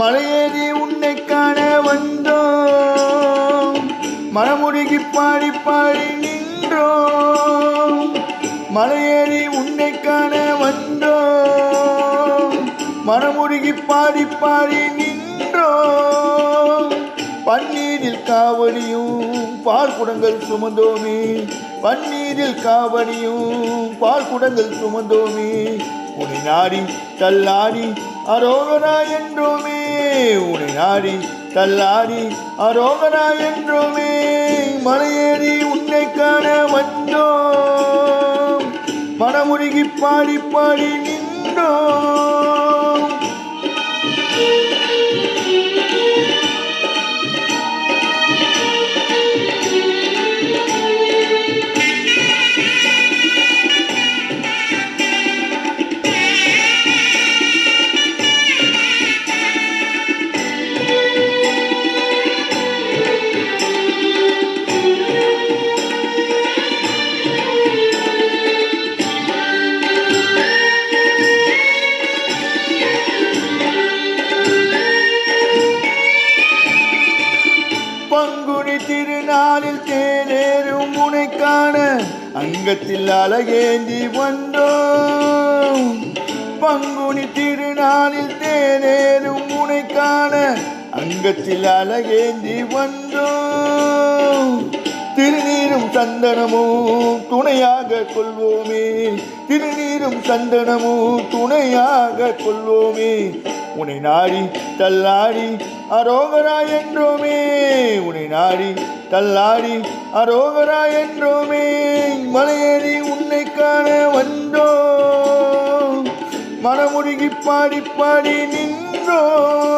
மலையேறி உன்னை காண வந்தோம், மனமுருகி பாடி பாடி நின்றோம். மலையேறி உன்னை காண வந்தோம், மனமுருகி பாடி பாடி நின்றோம். பன்னீரில் காவடியும் பால் குடங்கள் சுமந்தோமே, பன்னீரில் காவடியும் பால் குடங்கள் சுமந்தோமே. உன்னை நாடி தள்ளாடி அரோகரா என்றோமே, உன்னை நாடி தள்ளாடி அரோகரா என்றோமே. மலையேறி உன்னை காண வந்தோம், மனமுருகி பாடி பாடி நின்றோம். பங்குனி திருநாளில் தேனேறும் உனை காண அங்கத்தில் அழகேந்தி வந்தோம். பங்குனி திருநாளில் தேனேறும் உனை காண அங்கத்தில் அழகேந்தி வந்தோம். திருநீரும் சந்தனமும் துணையாக கொள்வோமே, திருநீரும் சந்தனமும் துணையாக கொள்வோமே. உன்னை நாடி தள்ளாடி அரோகரா என்றோமே, உன்னை நாடி தள்ளாடி அரோகரா என்றோமே. மலையேறி உன்னை காண வந்தோம், மனமுருகி பாடி பாடி நின்றோம்.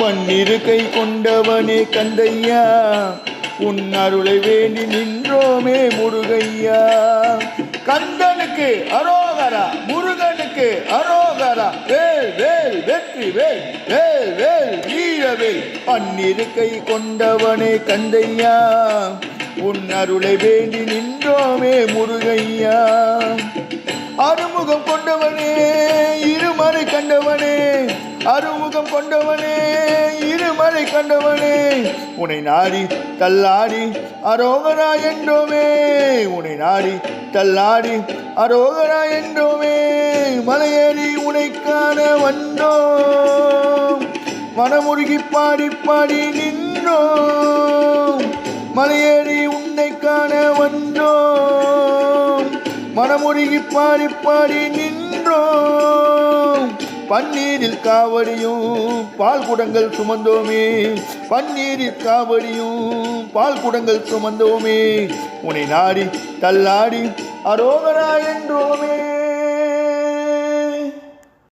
பன்னிரு கை கொண்டவனே கந்தையா, உன் அருளை வேண்டி நின்றோமே முருகையா. கந்தனுக்கு அரோகரா, முருகனுக்கு அரோகரா, வேல் வேல் வெற்றி வேல், வேல் வேல் வீரவேல். பன்னிரு கை கொண்டவனே கந்தையா, உன் அருளை வேண்டி நின்றோமே முருகையா. அறுமுகம் கொண்டவனே இருமலை கண்டவனே, அறுமுகம் கொண்டவனே இருமலை கண்டவனே. உன்னை நாடி தள்ளாடி அரோகரா என்றோமே, உன்னை நாடி தள்ளாடி அரோகரா என்றோமே. மலையேறி உன்னை காண வந்தோம், மனமுருகி பாடி பாடி நின்றோம். மலையேறி உன்னை காண வந்தோம், மனமுருகி பாடி பாடி நின்றோம். பன்னீரில் காவடியும் பால் குடங்கள் சுமந்தோமே, பன்னீரில் காவடியும் பால் குடங்கள் சுமந்தோமே. உன்னை நாடி தள்ளாடி அரோகரா என்றோமே.